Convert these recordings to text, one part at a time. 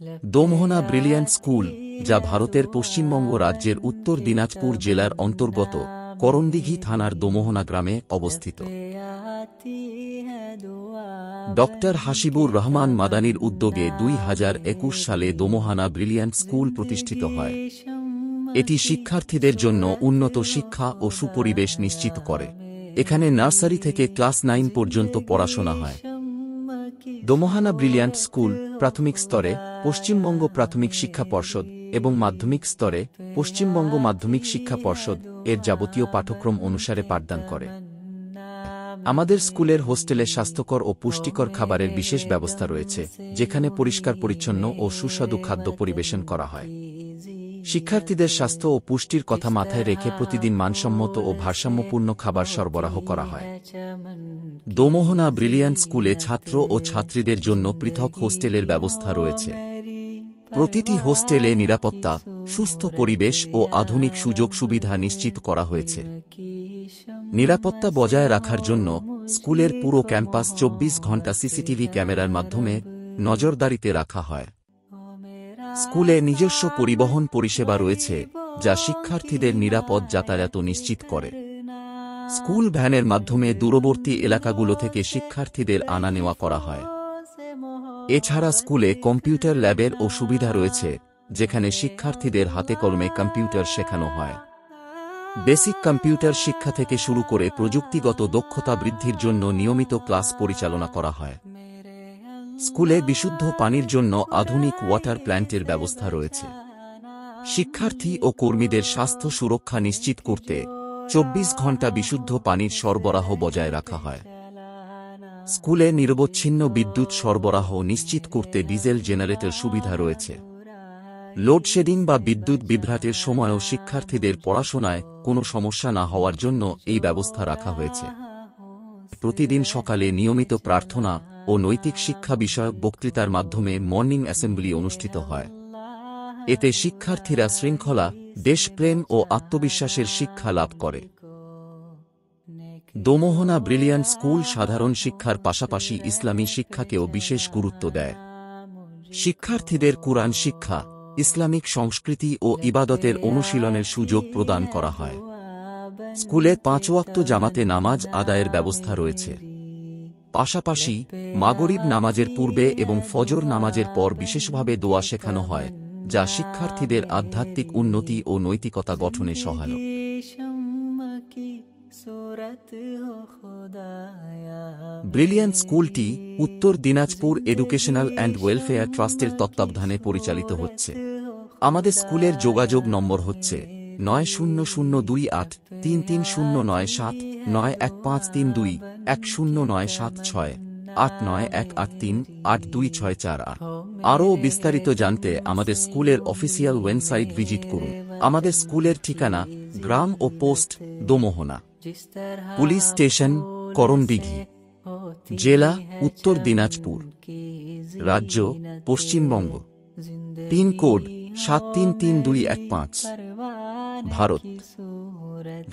Domohana brilliant school, যা ভারতের পশ্চিমবঙ্গ রাজ্যের উত্তর দিনাজপুর জেলার অন্তর্গত করণদিঘি থানার দোমোহনা গ্রামে অবস্থিত। ডক্টর হাসিবুর রহমান মাদানির উদ্যোগে 2021 সালে দোমোহনা ব্রিলিয়ান্ট স্কুল প্রতিষ্ঠিত হয়। এটি শিক্ষার্থীদের জন্য উন্নত শিক্ষা ও সুপরিবেশ নিশ্চিত করে। এখানে নার্সারি থেকে ক্লাস 9 পর্যন্ত পড়াশোনা হয়। দোমোহনা ব্রিলিয়ান্ট স্কুল প্রাথমিক স্তরে পশ্চিমবঙ্গ প্রাথমিক শিক্ষা পর্ষদ এবং মাধ্যমিক স্তরে পশ্চিমবঙ্গ মাধ্যমিক শিক্ষা পর্ষদ এর যাবতীয় পাঠ্যক্রম অনুসারে পাঠদান করে। আমাদের স্কুলের হোস্টেলে স্বাস্থ্যকর ও পুষ্টিকর খাবারের বিশেষ ব্যবস্থা রয়েছে, যেখানে পরিষ্কার পরিচ্ছন্ন ও সুস্বাদু খাদ্য পরিবেশন করা হয়। শিক্ষার্থীদের স্বাস্থ্য ও পুষ্টির কথা মাথায় রেখে প্রতিদিন মানসম্মত ও ভারসাম্যপূর্ণ খাবার সরবরাহ করা হয়। দোমোহনা ব্রিলিয়ান্ট স্কুলে ছাত্র ও ছাত্রীদের জন্য পৃথক হোস্টেলের ব্যবস্থা রয়েছে। প্রতিটি হোস্টেলে নিরাপত্তা, সুস্থ পরিবেশ ও আধুনিক সুযোগ সুবিধা নিশ্চিত করা হয়েছে। নিরাপত্তা বজায় রাখার জন্য স্কুলের পুরো ক্যাম্পাস 24 ঘণ্টা সিসিটিভি ক্যামেরার মাধ্যমে নজরদারিতে রাখা হয়। স্কুলে নিজস্ব পরিবহন পরিষেবা রয়েছে, যা শিক্ষার্থীদের নিরাপদ যাতায়াত নিশ্চিত করে। স্কুল ভ্যানের মাধ্যমে দূরবর্তী এলাকাগুলো থেকে শিক্ষার্থীদের আনা নেওয়া করা হয়। এছাড়া স্কুলে কম্পিউটার ল্যাবের ও সুবিধা রয়েছে, যেখানে শিক্ষার্থীদের হাতে কলমে কম্পিউটার শেখানো হয়। বেসিক কম্পিউটার শিক্ষা থেকে শুরু করে প্রযুক্তিগত দক্ষতা বৃদ্ধির জন্য নিয়মিত ক্লাস পরিচালনা করা হয়। স্কুলে বিশুদ্ধ পানির জন্য আধুনিক ওয়াটার প্ল্যান্টের ব্যবস্থা রয়েছে। শিক্ষার্থী ও কর্মীদের স্বাস্থ্য সুরক্ষা নিশ্চিত করতে 24 ঘণ্টা বিশুদ্ধ পানির সরবরাহ বজায় রাখা হয়। স্কুলে নিরবচ্ছিন্ন বিদ্যুৎ সরবরাহ নিশ্চিত করতে ডিজেল জেনারেটর সুবিধা রয়েছে। লোডশেডিং বা বিদ্যুৎ বিভ্রাটের সময়ও শিক্ষার্থীদের পড়াশোনায় কোনো সমস্যা না হওয়ার জন্য এই ব্যবস্থা রাখা হয়েছে। প্রতিদিন সকালে নিয়মিত প্রার্থনা ও নৈতিক শিক্ষা বিষয়ক বক্তৃতার মাধ্যমে মর্নিং অ্যাসেম্বলি অনুষ্ঠিত হয়। এতে শিক্ষার্থীরা শৃঙ্খলা, দেশপ্রেম ও আত্মবিশ্বাসের শিক্ষা লাভ করে। দোমোহনা ব্রিলিয়ান্ট স্কুল সাধারণ শিক্ষার পাশাপাশি ইসলামী শিক্ষাকেও বিশেষ গুরুত্ব দেয়। শিক্ষার্থীদের কুরআন শিক্ষা, ইসলামিক সংস্কৃতি ও ইবাদতের অনুশীলনের সুযোগ প্রদান করা হয়। স্কুলে 5 ওয়াক্ত জামাতে নামাজ আদায়ের ব্যবস্থা রয়েছে। পাশাপাশি মাগরিব নামাজের পূর্বে এবং ফজর নামাজের পর বিশেষভাবে দোয়া শেখানো হয়, যা শিক্ষার্থীদের আধ্যাত্মিক উন্নতি ও নৈতিকতা গঠনে সহায়ক। ব্রিলিয়ান্ট স্কুলটি উত্তর দিনাজপুর এডুকেশনাল অ্যান্ড ওয়েলফেয়ার ট্রাস্টের তত্ত্বাবধানে পরিচালিত হচ্ছে। আমাদের স্কুলের যোগাযোগ নম্বর হচ্ছে 9002833097, 9153210976, 8918382648। আরও বিস্তারিত জানতে আমাদের স্কুলের অফিসিয়াল ওয়েবসাইট ভিজিট করুন। আমাদের স্কুলের ঠিকানা গ্রাম ও post Domohana, police station Karandighi, জেলা উত্তর দিনাজপুর, রাজ্য পশ্চিমবঙ্গ, পিনকোড 733215, ভারত।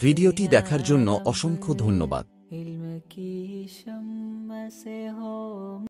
ভিডিওটি দেখার জন্য অসংখ্য ধন্যবাদ।